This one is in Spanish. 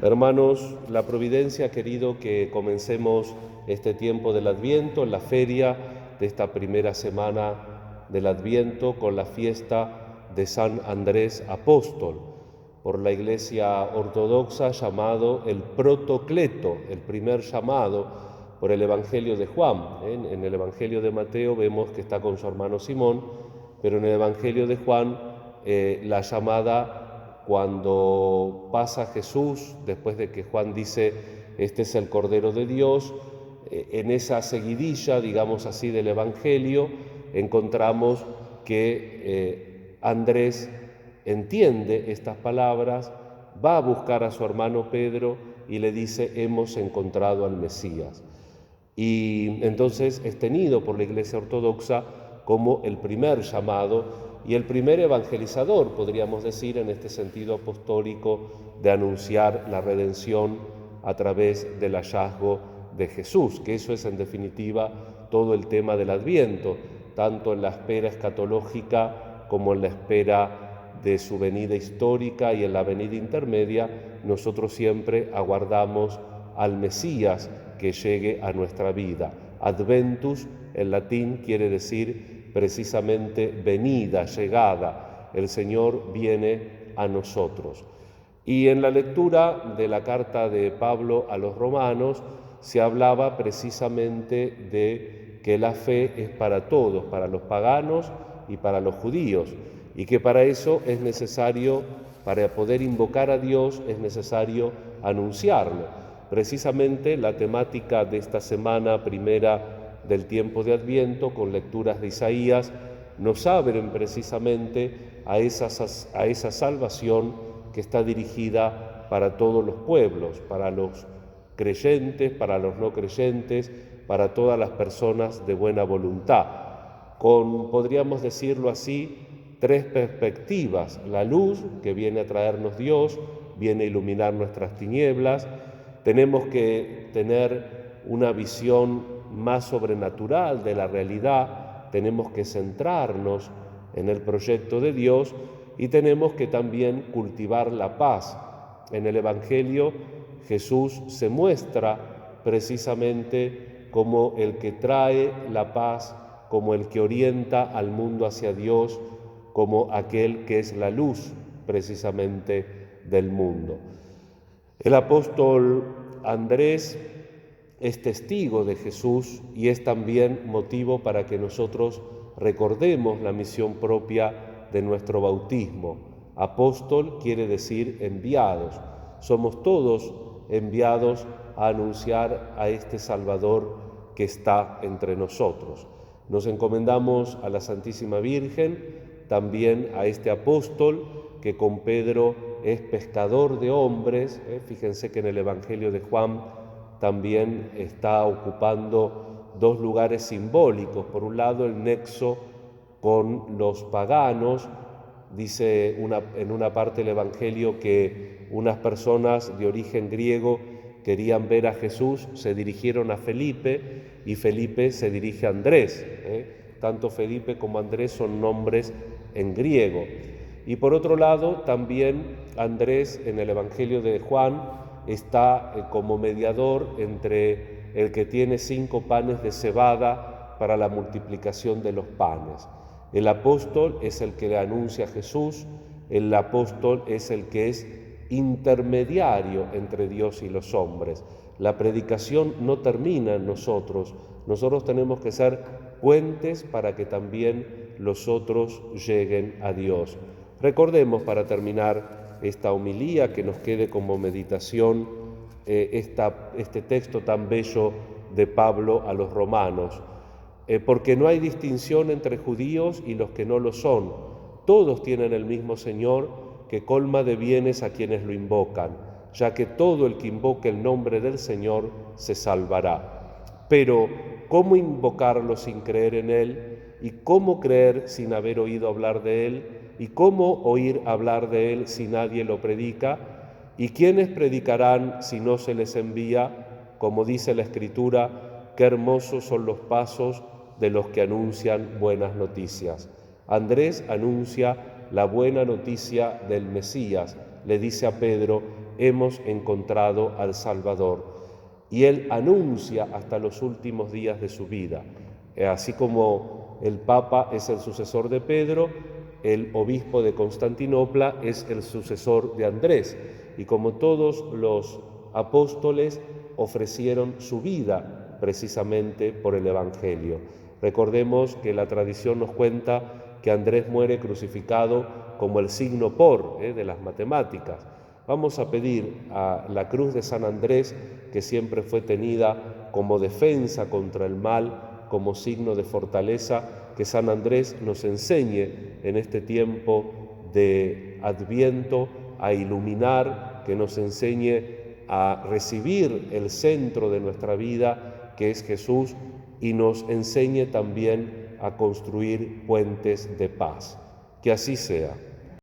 Hermanos, la providencia ha querido que comencemos este tiempo del Adviento, en la feria de esta primera semana del Adviento, con la fiesta de San Andrés Apóstol, por la Iglesia Ortodoxa llamado el Protocleto, el primer llamado por el Evangelio de Juan. En el Evangelio de Mateo vemos que está con su hermano Simón, pero en el Evangelio de Juan la llamada cuando pasa Jesús, después de que Juan dice, este es el Cordero de Dios, en esa seguidilla, digamos así, del Evangelio, encontramos que Andrés entiende estas palabras, va a buscar a su hermano Pedro y le dice, hemos encontrado al Mesías. Y entonces es tenido por la Iglesia Ortodoxa como el primer llamado y el primer evangelizador, podríamos decir, en este sentido apostólico de anunciar la redención a través del hallazgo de Jesús, que eso es en definitiva todo el tema del Adviento, tanto en la espera escatológica como en la espera de su venida histórica y en la venida intermedia. Nosotros siempre aguardamos al Mesías que llegue a nuestra vida. Adventus en latín quiere decir precisamente venida, llegada. El Señor viene a nosotros. Y en la lectura de la carta de Pablo a los romanos se hablaba precisamente de que la fe es para todos, para los paganos y para los judíos, y que para eso es necesario, para poder invocar a Dios, es necesario anunciarlo. Precisamente la temática de esta semana primera del tiempo de Adviento, con lecturas de Isaías, nos abren precisamente a esa salvación que está dirigida para todos los pueblos, para los creyentes, para los no creyentes, para todas las personas de buena voluntad. Con, podríamos decirlo así, tres perspectivas: la luz que viene a traernos Dios, viene a iluminar nuestras tinieblas. Tenemos que tener una visión más sobrenatural de la realidad, tenemos que centrarnos en el proyecto de Dios y tenemos que también cultivar la paz. En el Evangelio Jesús se muestra precisamente como el que trae la paz, como el que orienta al mundo hacia Dios, como aquel que es la luz precisamente del mundo. El apóstol Andrés es testigo de Jesús y es también motivo para que nosotros recordemos la misión propia de nuestro bautismo. Apóstol quiere decir enviados. Somos todos enviados a anunciar a este Salvador que está entre nosotros. Nos encomendamos a la Santísima Virgen, también a este apóstol que con Pedro es pescador de hombres. Fíjense que en el Evangelio de Juan también está ocupando dos lugares simbólicos. Por un lado, el nexo con los paganos. Dice en una parte del Evangelio que unas personas de origen griego querían ver a Jesús, se dirigieron a Felipe y Felipe se dirige a Andrés. Tanto Felipe como Andrés son nombres en griego. Y por otro lado, también Andrés en el Evangelio de Juan está como mediador entre el que tiene 5 panes de cebada para la multiplicación de los panes. El apóstol es el que le anuncia a Jesús, el apóstol es el que es intermediario entre Dios y los hombres. La predicación no termina en nosotros, nosotros tenemos que ser puentes para que también los otros lleguen a Dios. Recordemos, para terminar esta homilía, que nos quede como meditación este texto tan bello de Pablo a los romanos, porque no hay distinción entre judíos y los que no lo son. Todos tienen el mismo Señor, que colma de bienes a quienes lo invocan, ya que todo el que invoque el nombre del Señor se salvará. Pero, ¿cómo invocarlo sin creer en Él? ¿Y cómo creer sin haber oído hablar de Él? ¿Y cómo oír hablar de Él si nadie lo predica? ¿Y quiénes predicarán si no se les envía? Como dice la Escritura, qué hermosos son los pasos de los que anuncian buenas noticias. Andrés anuncia la buena noticia del Mesías. Le dice a Pedro, hemos encontrado al Salvador. Y él anuncia hasta los últimos días de su vida. Así como el Papa es el sucesor de Pedro, el obispo de Constantinopla es el sucesor de Andrés. Y como todos los apóstoles ofrecieron su vida precisamente por el Evangelio. Recordemos que la tradición nos cuenta que Andrés muere crucificado como el signo por de las matemáticas. Vamos a pedir a la cruz de San Andrés, que siempre fue tenida como defensa contra el mal, como signo de fortaleza, que San Andrés nos enseñe en este tiempo de Adviento a iluminar, que nos enseñe a recibir el centro de nuestra vida, que es Jesús, y nos enseñe también a construir puentes de paz. Que así sea.